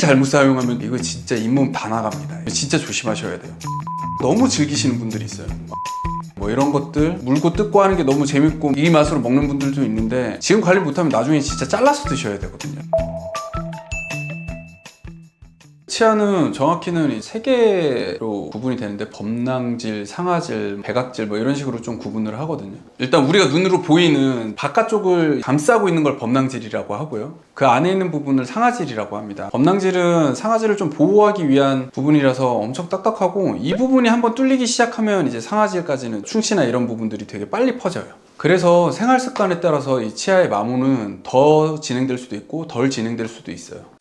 잘못 사용하면 이거 진짜 잇몸 다 나갑니다. 진짜 조심하셔야 돼요. 너무 즐기시는 분들이 있어요. 뭐 이런 것들 물고 뜯고 하는 게 너무 재밌고 이 맛으로 먹는 분들도 있는데 지금 관리 못하면 나중에 진짜 잘라서 드셔야 되거든요. 치아는 정확히는 세 개로 구분이 되는데 범낭질, 상아질, 백악질 뭐 이런 식으로 좀 구분을 하거든요. 일단 우리가 눈으로 보이는 바깥쪽을 감싸고 있는 걸 범낭질이라고 하고요. 그 안에 있는 부분을 상아질이라고 합니다. 범낭질은 상아질을 좀 보호하기 위한 부분이라서 엄청 딱딱하고 이 부분이 한번 뚫리기 시작하면 이제 상아질까지는 충치나 이런 부분들이 되게 빨리 퍼져요. 그래서 생활 습관에 따라서 이 치아의 마모는 더 진행될 수도 있고 덜 진행될 수도 있어요.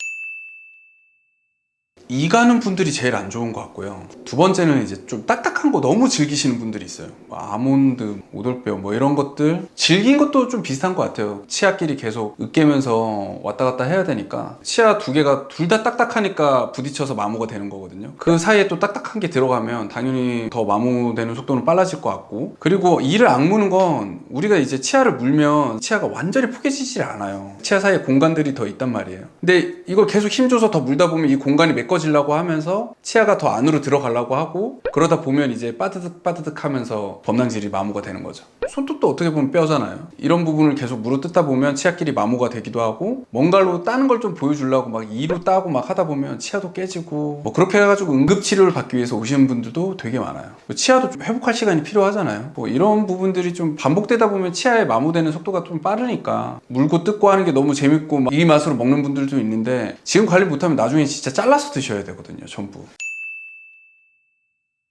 이 가는 분들이 제일 안 좋은 것 같고요. 두 번째는 이제 좀 딱딱한 거 너무 즐기시는 분들이 있어요. 뭐 아몬드, 오돌뼈 뭐 이런 것들 질긴 것도 좀 비슷한 것 같아요. 치아끼리 계속 으깨면서 왔다 갔다 해야 되니까 치아 두 개가 둘 다 딱딱하니까 부딪혀서 마모가 되는 거거든요. 그 사이에 또 딱딱한 게 들어가면 당연히 더 마모되는 속도는 빨라질 것 같고, 그리고 이를 악무는 건 우리가 이제 치아를 물면 치아가 완전히 포개지질 않아요. 치아 사이에 공간들이 더 있단 말이에요. 근데 이걸 계속 힘줘서 더 물다 보면 이 공간이 메꿔지려고 하면서 치아가 더 안으로 들어가려고 하고, 그러다 보면 이제 빠드득 빠드득 하면서 범낭질이 마모가 되는 거죠. 손톱도 어떻게 보면 뼈잖아요. 이런 부분을 계속 물어 뜯다 보면 치아끼리 마모가 되기도 하고, 뭔가로 따는 걸 좀 보여주려고 막 이로 따고 막 하다 보면 치아도 깨지고, 뭐 그렇게 해가지고 응급치료를 받기 위해서 오시는 분들도 되게 많아요. 치아도 좀 회복할 시간이 필요하잖아요. 뭐 이런 부분들이 좀 반복되다 보면 치아에 마모되는 속도가 좀 빠르니까 물고 뜯고 하는 게 너무 재밌고 막 이 맛으로 먹는 분들도 있는데 지금 관리 못하면 나중에 진짜 잘라서 드셔야 되거든요, 전부.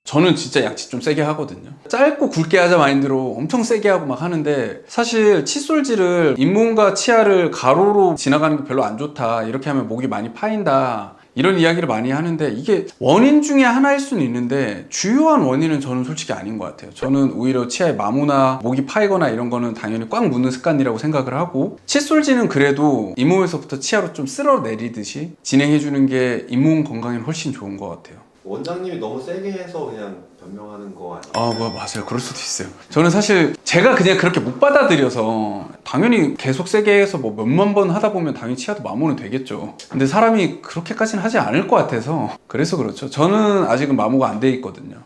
저는 진짜 양치 좀 세게 하거든요. 짧고 굵게 하자 마인드로 엄청 세게 하고 막 하는데, 사실 칫솔질을 잇몸과 치아를 가로로 지나가는 게 별로 안 좋다, 이렇게 하면 목이 많이 파인다, 이런 이야기를 많이 하는데 이게 원인 중에 하나일 수는 있는데 주요한 원인은 저는 솔직히 아닌 것 같아요. 저는 오히려 치아에 마모나 목이 파이거나 이런 거는 당연히 꽉 묻는 습관이라고 생각을 하고, 칫솔질은 그래도 잇몸에서부터 치아로 좀 쓸어내리듯이 진행해주는 게 잇몸 건강에는 훨씬 좋은 것 같아요. 원장님이 너무 세게 해서 그냥 변명하는 거 아니에요? 아, 뭐 맞아요. 그럴 수도 있어요. 저는 사실 제가 그냥 그렇게 못 받아들여서, 당연히 계속 세게 해서 뭐 몇만 번 하다 보면 당연히 치아도 마모는 되겠죠. 근데 사람이 그렇게까지는 하지 않을 것 같아서 그래서 그렇죠. 저는 아직은 마모가 안 돼 있거든요.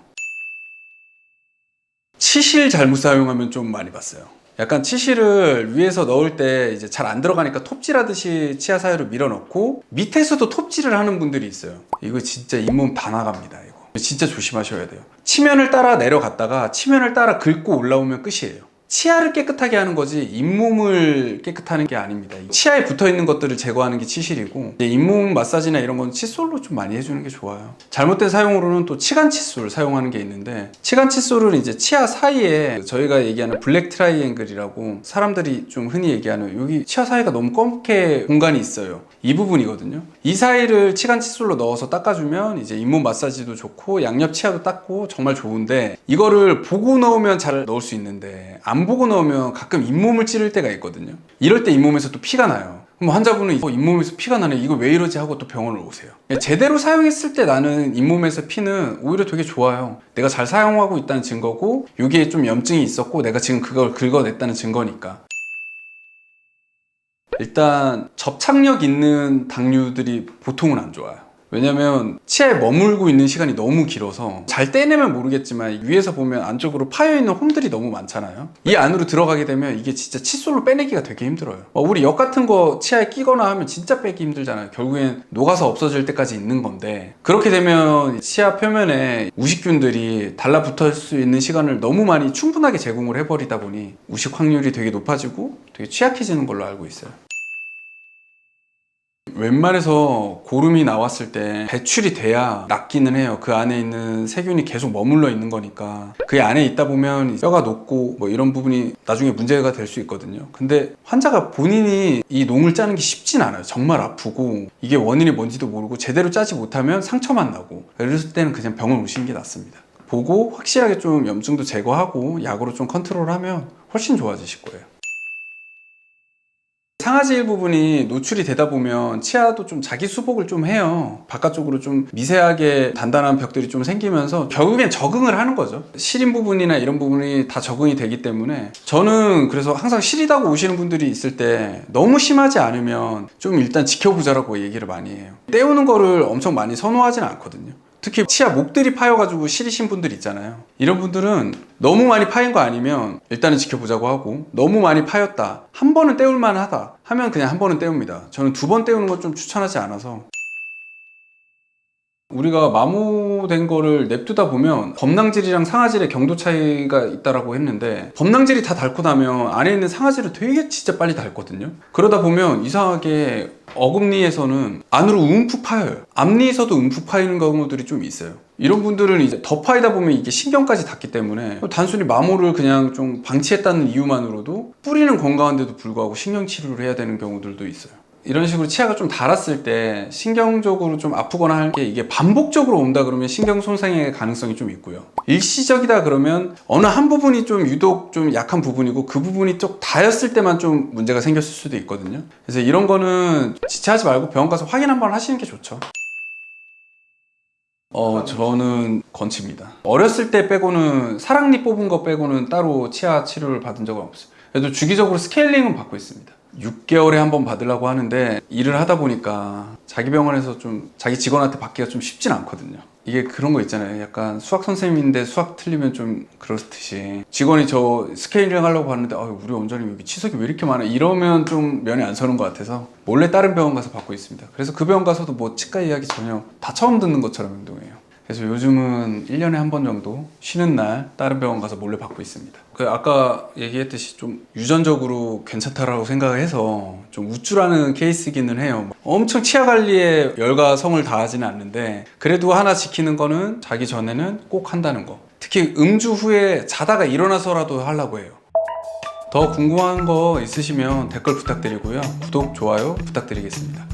치실 잘못 사용하면 좀 많이 봤어요. 약간 치실을 위에서 넣을 때 이제 잘 안 들어가니까 톱질하듯이 치아 사이로 밀어 넣고 밑에서도 톱질을 하는 분들이 있어요. 이거 진짜 잇몸 다 나갑니다. 이거 진짜 조심하셔야 돼요. 치면을 따라 내려갔다가 치면을 따라 긁고 올라오면 끝이에요. 치아를 깨끗하게 하는 거지 잇몸을 깨끗하는 게 아닙니다. 치아에 붙어있는 것들을 제거하는 게 치실이고, 잇몸 마사지나 이런 건 칫솔로 좀 많이 해주는 게 좋아요. 잘못된 사용으로는 또 치간 칫솔 사용하는 게 있는데, 치간 칫솔은 이제 치아 사이에 저희가 얘기하는 블랙 트라이앵글이라고 사람들이 좀 흔히 얘기하는, 여기 치아 사이가 너무 검게 공간이 있어요. 이 부분이거든요. 이 사이를 치간 칫솔로 넣어서 닦아주면 이제 잇몸 마사지도 좋고 양옆 치아도 닦고 정말 좋은데, 이거를 보고 넣으면 잘 넣을 수 있는데 안 보고 넣으면 가끔 잇몸을 찌를 때가 있거든요. 이럴 때 잇몸에서 또 피가 나요. 그럼 환자분은 잇몸에서 피가 나네, 이거 왜 이러지 하고 또 병원을 오세요. 제대로 사용했을 때 나는 잇몸에서 피는 오히려 되게 좋아요. 내가 잘 사용하고 있다는 증거고, 여기에 좀 염증이 있었고 내가 지금 그걸 긁어냈다는 증거니까. 일단 접착력 있는 당류들이 보통은 안 좋아요. 왜냐면 치아에 머물고 있는 시간이 너무 길어서, 잘 떼내면 모르겠지만 위에서 보면 안쪽으로 파여있는 홈들이 너무 많잖아요. 이 안으로 들어가게 되면 이게 진짜 칫솔로 빼내기가 되게 힘들어요. 우리 역 같은 거 치아에 끼거나 하면 진짜 빼기 힘들잖아요. 결국엔 녹아서 없어질 때까지 있는 건데, 그렇게 되면 치아 표면에 우식균들이 달라붙을 수 있는 시간을 너무 많이 충분하게 제공을 해버리다 보니 우식 확률이 되게 높아지고 되게 취약해지는 걸로 알고 있어요. 웬만해서 고름이 나왔을 때 배출이 돼야 낫기는 해요. 그 안에 있는 세균이 계속 머물러 있는 거니까. 그 안에 있다 보면 뼈가 녹고 뭐 이런 부분이 나중에 문제가 될 수 있거든요. 근데 환자가 본인이 이 농을 짜는 게 쉽진 않아요. 정말 아프고 이게 원인이 뭔지도 모르고 제대로 짜지 못하면 상처만 나고, 이랬을 때는 그냥 병원 오시는 게 낫습니다. 보고 확실하게 좀 염증도 제거하고 약으로 좀 컨트롤하면 훨씬 좋아지실 거예요. 상하지 일부분이 노출이 되다 보면 치아도 좀 자기 수복을 좀 해요. 바깥쪽으로 좀 미세하게 단단한 벽들이 좀 생기면서 결국엔 적응을 하는 거죠. 시린 부분이나 이런 부분이 다 적응이 되기 때문에 저는 그래서 항상 시리다고 오시는 분들이 있을 때 너무 심하지 않으면 좀 일단 지켜보자라고 얘기를 많이 해요. 떼우는 거를 엄청 많이 선호하진 않거든요. 특히 치아 목들이 파여가지고 시리신 분들 있잖아요. 이런 분들은 너무 많이 파인 거 아니면 일단은 지켜보자고 하고, 너무 많이 파였다, 한 번은 떼울 만하다 하면 그냥 한 번은 떼웁니다. 저는 두 번 떼우는 건 좀 추천하지 않아서. 우리가 마모된 거를 냅두다 보면 범낭질이랑 상아질의 경도 차이가 있다라고 했는데, 범낭질이 다 닳고 나면 안에 있는 상아질은 되게 진짜 빨리 닳거든요. 그러다 보면 이상하게 어금니에서는 안으로 움푹 파여요. 앞니에서도 움푹 파이는 경우들이 좀 있어요. 이런 분들은 이제 더 파이다 보면 이게 신경까지 닿기 때문에 단순히 마모를 그냥 좀 방치했다는 이유만으로도 뿌리는 건강한데도 불구하고 신경치료를 해야 되는 경우들도 있어요. 이런 식으로 치아가 좀 닳았을 때 신경적으로 좀 아프거나 할 게 이게 반복적으로 온다 그러면 신경 손상의 가능성이 좀 있고요. 일시적이다 그러면 어느 한 부분이 좀 유독 좀 약한 부분이고 그 부분이 좀 닿았을 때만 좀 문제가 생겼을 수도 있거든요. 그래서 이런 거는 지체하지 말고 병원 가서 확인 한번 하시는 게 좋죠. 저는 건치입니다. 어렸을 때 빼고는 사랑니 뽑은 거 빼고는 따로 치아 치료를 받은 적은 없어요. 그래도 주기적으로 스케일링은 받고 있습니다. 6개월에 한 번 받으려고 하는데 일을 하다 보니까 자기 병원에서 좀 자기 직원한테 받기가 좀 쉽진 않거든요. 이게 그런 거 있잖아요. 약간 수학 선생님인데 수학 틀리면 좀 그렇듯이 직원이 저 스케일링 하려고 하는데 우리 원장님 여기 치석이 왜 이렇게 많아? 이러면 좀 면이 안 서는 것 같아서 몰래 다른 병원 가서 받고 있습니다. 그래서 그 병원 가서도 뭐 치과 이야기 전혀 다 처음 듣는 것처럼 행동해요. 그래서 요즘은 1년에 한 번 정도 쉬는 날 다른 병원 가서 몰래 받고 있습니다. 아까 얘기했듯이 좀 유전적으로 괜찮다라고 생각을 해서 좀 우쭐하는 케이스이기는 해요. 엄청 치아 관리에 열과 성을 다하지는 않는데 그래도 하나 지키는 거는 자기 전에는 꼭 한다는 거. 특히 음주 후에 자다가 일어나서라도 하려고 해요. 더 궁금한 거 있으시면 댓글 부탁드리고요. 구독, 좋아요 부탁드리겠습니다.